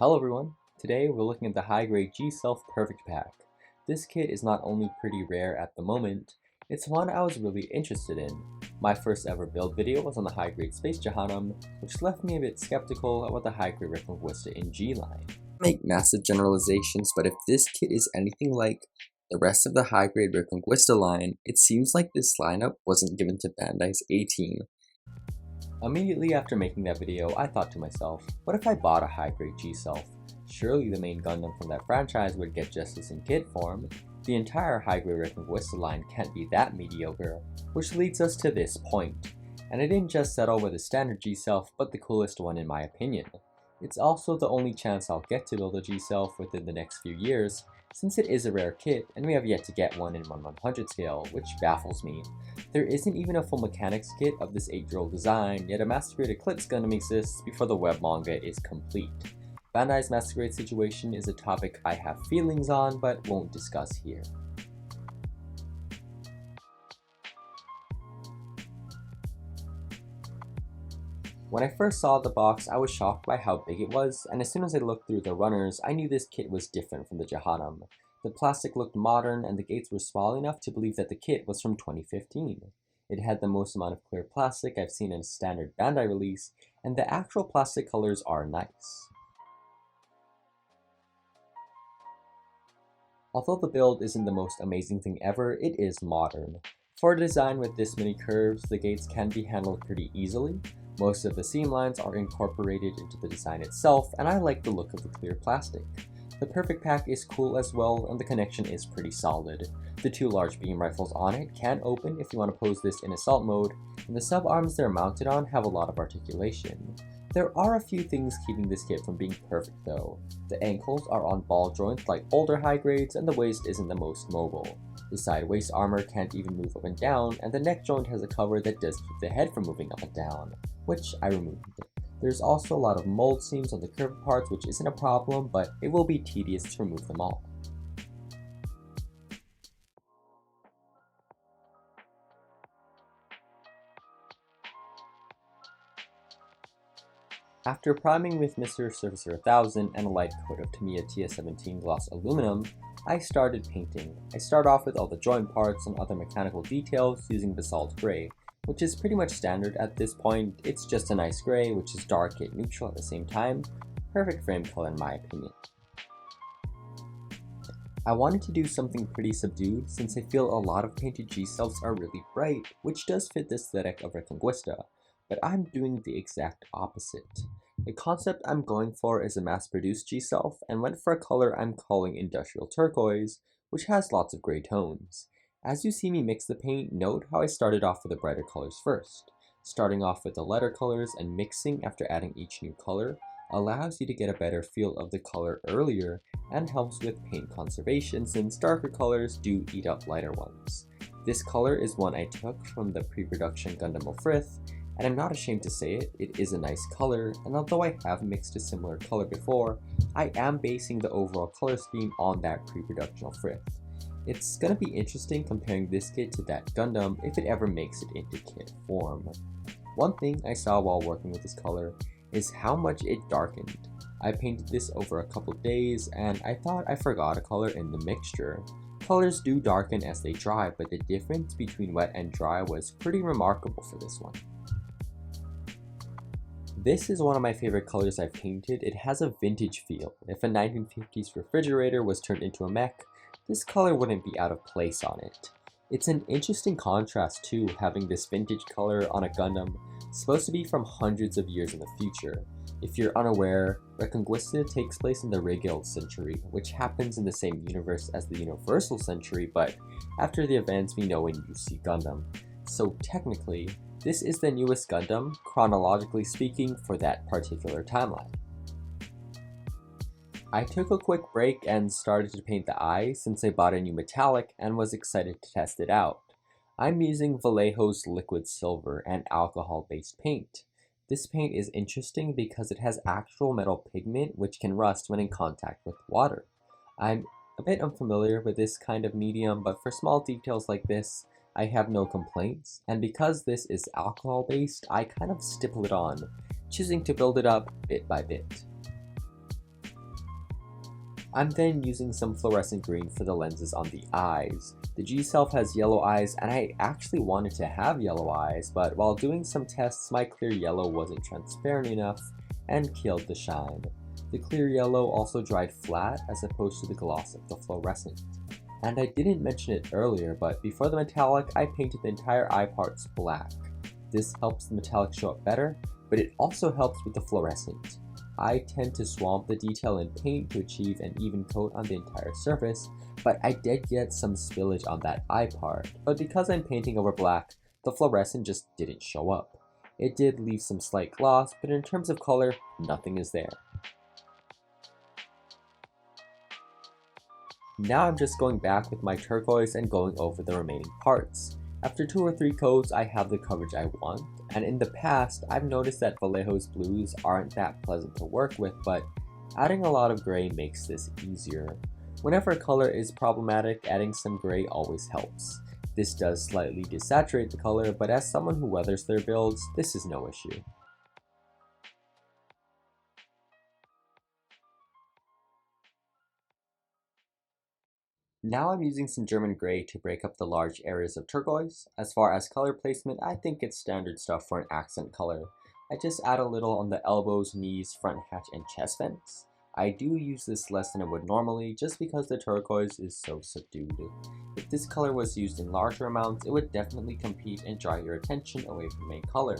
Hello everyone! Today we're looking at the high-grade G-Self Perfect Pack. This kit is not only pretty rare at the moment, it's one I was really interested in. My first ever build video was on the high-grade Space Jahannam, which left me a bit skeptical about the high-grade Reconquista in G-line. Make massive generalizations, but if this kit is anything like the rest of the high-grade Reconquista line, it seems like this lineup wasn't given to Bandai's A-team. Immediately after making that video, I thought to myself, what if I bought a high-grade G-Self? Surely the main Gundam from that franchise would get justice in kit form. The entire high-grade Reconquista line can't be that mediocre, which leads us to this point. And I didn't just settle with a standard G-Self, but the coolest one in my opinion. It's also the only chance I'll get to build a G-Self within the next few years, since it is a rare kit and we have yet to get one in 1/100 scale, which baffles me. There isn't even a full mechanics kit of this 8-year-old design, yet a Master Grade Eclipse Gundam exists before the web manga is complete. Bandai's Master Grade situation is a topic I have feelings on, but won't discuss here. When I first saw the box, I was shocked by how big it was, and as soon as I looked through the runners, I knew this kit was different from the Jahannam. The plastic looked modern, and the gates were small enough to believe that the kit was from 2015. It had the most amount of clear plastic I've seen in a standard Bandai release, and the actual plastic colors are nice. Although the build isn't the most amazing thing ever, it is modern. For a design with this many curves, the gates can be handled pretty easily. Most of the seam lines are incorporated into the design itself, and I like the look of the clear plastic. The Perfect Pack is cool as well, and the connection is pretty solid. The two large beam rifles on it can open if you want to pose this in assault mode, and the sub-arms they're mounted on have a lot of articulation. There are a few things keeping this kit from being perfect though. The ankles are on ball joints like older high grades, and the waist isn't the most mobile. The side waist armor can't even move up and down, and the neck joint has a cover that does keep the head from moving up and down, which I removed. There's also a lot of mold seams on the curved parts, which isn't a problem, but it will be tedious to remove them all. After priming with Mr. Surfacer 1000 and a light coat of Tamiya TS17 gloss aluminum, I started painting. I start off with all the joint parts and other mechanical details using Basalt Gray, which is pretty much standard at this point. It's just a nice gray, which is dark yet neutral at the same time. Perfect frame color in my opinion. I wanted to do something pretty subdued since I feel a lot of painted G-Selves are really bright, which does fit the aesthetic of Reconquista, but I'm doing the exact opposite. The concept I'm going for is a mass-produced G-Self, and went for a color I'm calling Industrial Turquoise, which has lots of gray tones. As you see me mix the paint, note how I started off with the brighter colors first. Starting off with the lighter colors and mixing after adding each new color allows you to get a better feel of the color earlier and helps with paint conservation since darker colors do eat up lighter ones. This color is one I took from the pre-production Gundam of Frith, and I'm not ashamed to say it, it is a nice color, and although I have mixed a similar color before, I am basing the overall color scheme on that pre-production of Frith. It's gonna be interesting comparing this kit to that Gundam if it ever makes it into kit form. One thing I saw while working with this color is how much it darkened. I painted this over a couple days and I thought I forgot a color in the mixture. Colors do darken as they dry, but the difference between wet and dry was pretty remarkable for this one. This is one of my favorite colors I've painted. It has a vintage feel. If a 1950s refrigerator was turned into a mech, this color wouldn't be out of place on it. It's an interesting contrast too, having this vintage color on a Gundam supposed to be from hundreds of years in the future. If you're unaware, Reconquista takes place in the Regal century, which happens in the same universe as the Universal century, but after the events we know in UC Gundam. So technically, this is the newest Gundam, chronologically speaking, for that particular timeline. I took a quick break and started to paint the eye since I bought a new metallic and was excited to test it out. I'm using Vallejo's liquid silver and alcohol-based paint. This paint is interesting because it has actual metal pigment which can rust when in contact with water. I'm a bit unfamiliar with this kind of medium, but for small details like this, I have no complaints, and because this is alcohol based, I kind of stipple it on, choosing to build it up bit by bit. I'm then using some fluorescent green for the lenses on the eyes. The G-Self has yellow eyes, and I actually wanted to have yellow eyes, but while doing some tests, my clear yellow wasn't transparent enough and killed the shine. The clear yellow also dried flat as opposed to the gloss of the fluorescent. And I didn't mention it earlier, but before the metallic, I painted the entire eye parts black. This helps the metallic show up better, but it also helps with the fluorescent. I tend to swamp the detail in paint to achieve an even coat on the entire surface, but I did get some spillage on that eye part. But because I'm painting over black, the fluorescent just didn't show up. It did leave some slight gloss, but in terms of color, nothing is there. Now I'm just going back with my turquoise and going over the remaining parts. After 2 or 3 coats, I have the coverage I want, and in the past, I've noticed that Vallejo's blues aren't that pleasant to work with, but adding a lot of gray makes this easier. Whenever a color is problematic, adding some gray always helps. This does slightly desaturate the color, but as someone who weathers their builds, this is no issue. Now I'm using some German gray to break up the large areas of turquoise. As far as color placement, I think it's standard stuff for an accent color. I just add a little on the elbows, knees, front hatch, and chest vents. I do use this less than I would normally just because the turquoise is so subdued. If this color was used in larger amounts, it would definitely compete and draw your attention away from main color.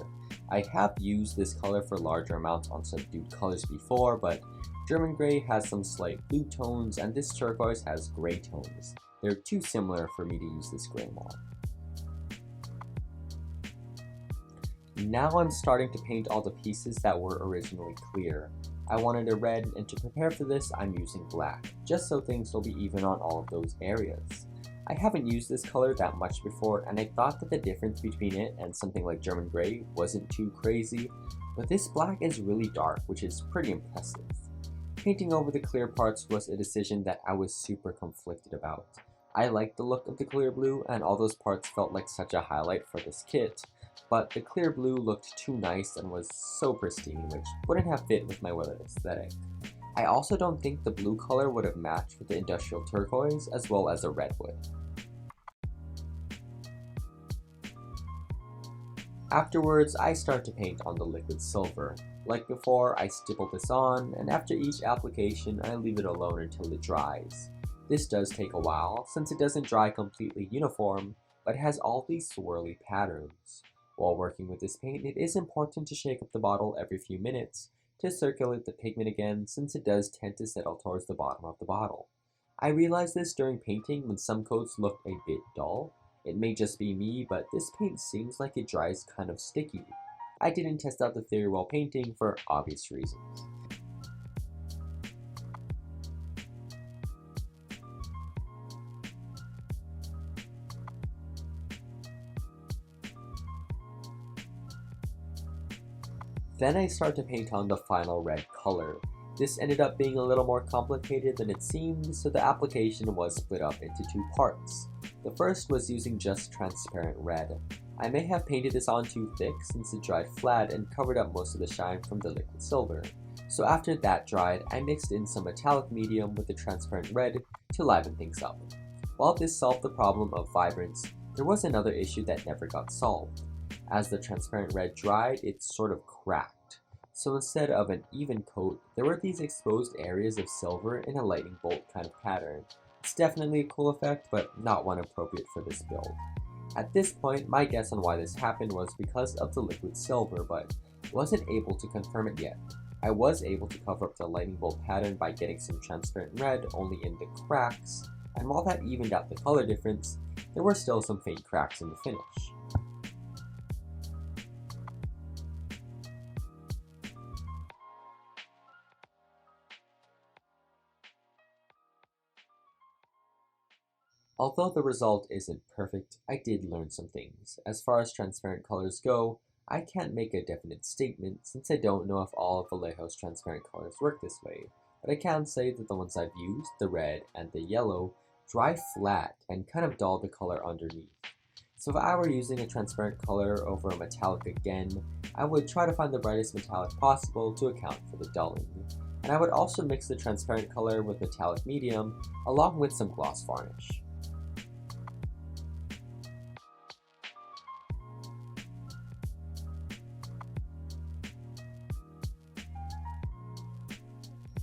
I have used this color for larger amounts on subdued colors before, but German gray has some slight blue tones and this turquoise has gray tones. They're too similar for me to use this gray mod. Now I'm starting to paint all the pieces that were originally clear. I wanted a red, and to prepare for this I'm using black, just so things will be even on all of those areas. I haven't used this color that much before, and I thought that the difference between it and something like German gray wasn't too crazy, but this black is really dark, which is pretty impressive. Painting over the clear parts was a decision that I was super conflicted about. I liked the look of the clear blue, and all those parts felt like such a highlight for this kit, but the clear blue looked too nice and was so pristine, which wouldn't have fit with my weathered aesthetic. I also don't think the blue color would have matched with the industrial turquoise as well as the red would. Afterwards, I start to paint on the liquid silver. Like before, I stipple this on, and after each application, I leave it alone until it dries. This does take a while, since it doesn't dry completely uniform, but has all these swirly patterns. While working with this paint, it is important to shake up the bottle every few minutes to circulate the pigment again, since it does tend to settle towards the bottom of the bottle. I realized this during painting when some coats looked a bit dull. It may just be me, but this paint seems like it dries kind of sticky. I didn't test out the theory while painting for obvious reasons. Then I start to paint on the final red color. This ended up being a little more complicated than it seemed, so the application was split up into 2 parts. The first was using just transparent red. I may have painted this on too thick since it dried flat and covered up most of the shine from the liquid silver. So after that dried, I mixed in some metallic medium with the transparent red to liven things up. While this solved the problem of vibrance, there was another issue that never got solved. As the transparent red dried, it sort of cracked. So instead of an even coat, there were these exposed areas of silver in a lightning bolt kind of pattern. It's definitely a cool effect, but not one appropriate for this build. At this point, my guess on why this happened was because of the liquid silver, but wasn't able to confirm it yet. I was able to cover up the lightning bolt pattern by getting some transparent red only in the cracks, and while that evened out the color difference, there were still some faint cracks in the finish. Although the result isn't perfect, I did learn some things. As far as transparent colors go, I can't make a definite statement since I don't know if all of Vallejo's transparent colors work this way, but I can say that the ones I've used, the red and the yellow, dry flat and kind of dull the color underneath. So if I were using a transparent color over a metallic again, I would try to find the brightest metallic possible to account for the dulling. and I would also mix the transparent color with metallic medium along with some gloss varnish.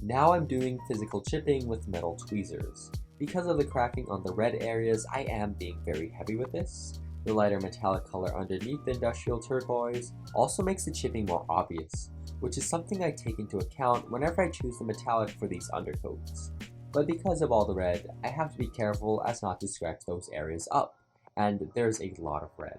Now I'm doing physical chipping with metal tweezers. Because of the cracking on the red areas, I am being very heavy with this. The lighter metallic color underneath the industrial turquoise also makes the chipping more obvious, which is something I take into account whenever I choose the metallic for these undercoats. But because of all the red, I have to be careful as not to scratch those areas up, and there's a lot of red.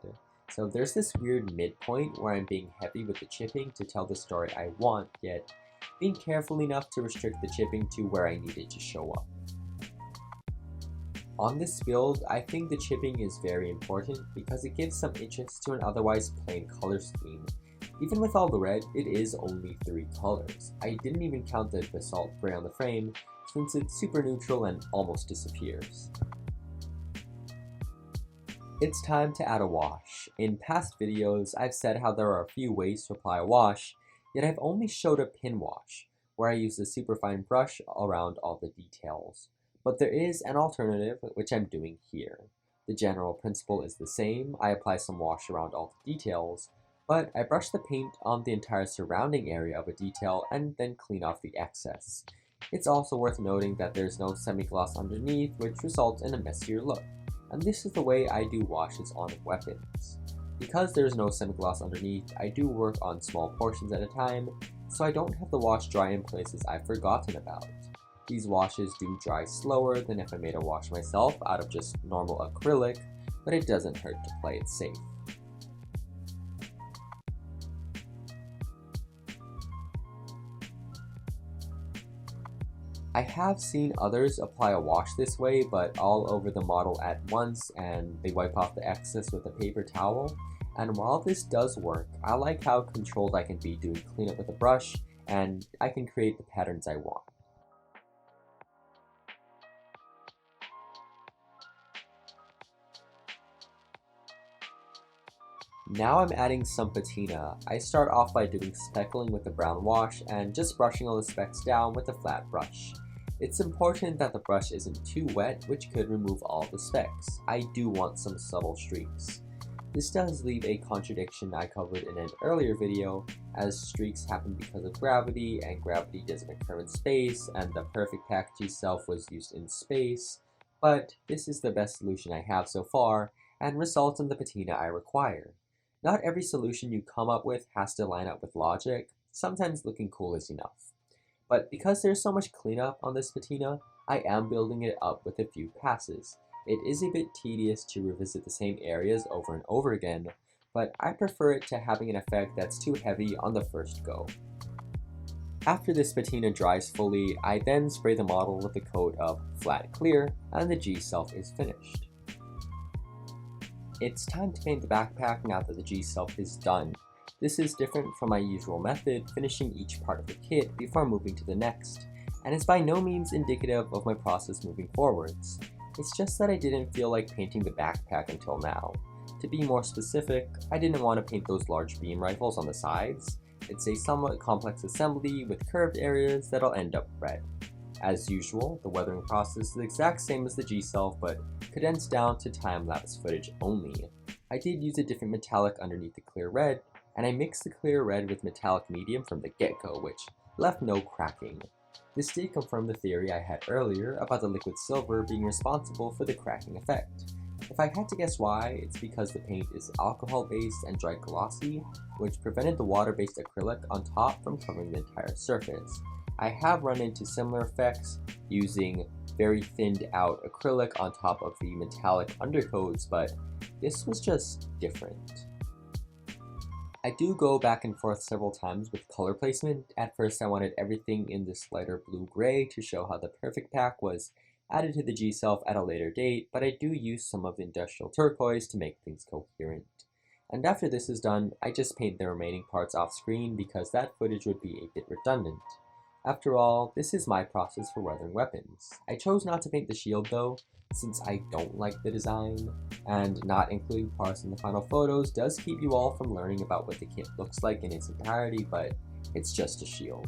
So there's this weird midpoint where I'm being heavy with the chipping to tell the story I want, yet being careful enough to restrict the chipping to where I need it to show up. On this build, I think the chipping is very important because it gives some interest to an otherwise plain color scheme. Even with all the red, it is only 3 colors. I didn't even count the Basalt Gray on the frame since it's super neutral and almost disappears. It's time to add a wash. In past videos, I've said how there are a few ways to apply a wash, yet I've only showed a pin wash, where I use a superfine brush around all the details. But there is an alternative, which I'm doing here. The general principle is the same. I apply some wash around all the details, but I brush the paint on the entire surrounding area of a detail and then clean off the excess. It's also worth noting that there's no semi-gloss underneath, which results in a messier look. And this is the way I do washes on weapons. Because there's no semi-gloss underneath, I do work on small portions at a time, so I don't have the wash dry in places I've forgotten about. These washes do dry slower than if I made a wash myself out of just normal acrylic, but it doesn't hurt to play it safe. I have seen others apply a wash this way, but all over the model at once, and they wipe off the excess with a paper towel. And while this does work, I like how controlled I can be doing cleanup with a brush, and I can create the patterns I want. Now I'm adding some patina. I start off by doing speckling with a brown wash and just brushing all the specks down with a flat brush. It's important that the brush isn't too wet, which could remove all the specks. I do want some subtle streaks. This does leave a contradiction I covered in an earlier video, as streaks happen because of gravity, and gravity doesn't occur in space, and the perfect package itself was used in space, but this is the best solution I have so far, and results in the patina I require. Not every solution you come up with has to line up with logic, sometimes looking cool is enough. But because there's so much cleanup on this patina, I am building it up with a few passes. It is a bit tedious to revisit the same areas over and over again, but I prefer it to having an effect that's too heavy on the first go. After this patina dries fully, I then spray the model with a coat of flat clear, and the G-self is finished. It's time to paint the backpack now that the G-self is done. This is different from my usual method, finishing each part of the kit before moving to the next, and it's by no means indicative of my process moving forwards. It's just that I didn't feel like painting the backpack until now. To be more specific, I didn't want to paint those large beam rifles on the sides. It's a somewhat complex assembly with curved areas that'll end up red. As usual, the weathering process is the exact same as the G-self, but condensed down to time-lapse footage only. I did use a different metallic underneath the clear red, and I mixed the clear red with metallic medium from the get-go, which left no cracking. This did confirm the theory I had earlier about the liquid silver being responsible for the cracking effect. If I had to guess why, it's because the paint is alcohol-based and dried glossy, which prevented the water-based acrylic on top from covering the entire surface. I have run into similar effects using very thinned out acrylic on top of the metallic undercoats, but this was just different. I do go back and forth several times with color placement. At first I wanted everything in this lighter blue-gray to show how the perfect pack was added to the G-self at a later date, but I do use some of the industrial turquoise to make things coherent. And after this is done, I just paint the remaining parts off screen because that footage would be a bit redundant. After all, this is my process for weathering weapons. I chose not to paint the shield though, since I don't like the design, and not including parts in the final photos does keep you all from learning about what the kit looks like in its entirety, but it's just a shield.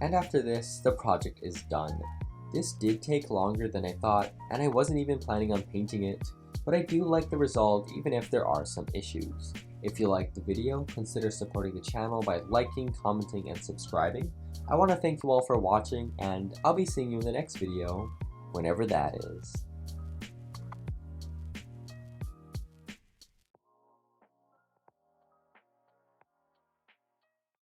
And after this, the project is done. This did take longer than I thought, and I wasn't even planning on painting it, but I do like the result even if there are some issues. If you liked the video, consider supporting the channel by liking, commenting, and subscribing. I want to thank you all for watching, and I'll be seeing you in the next video, whenever that is.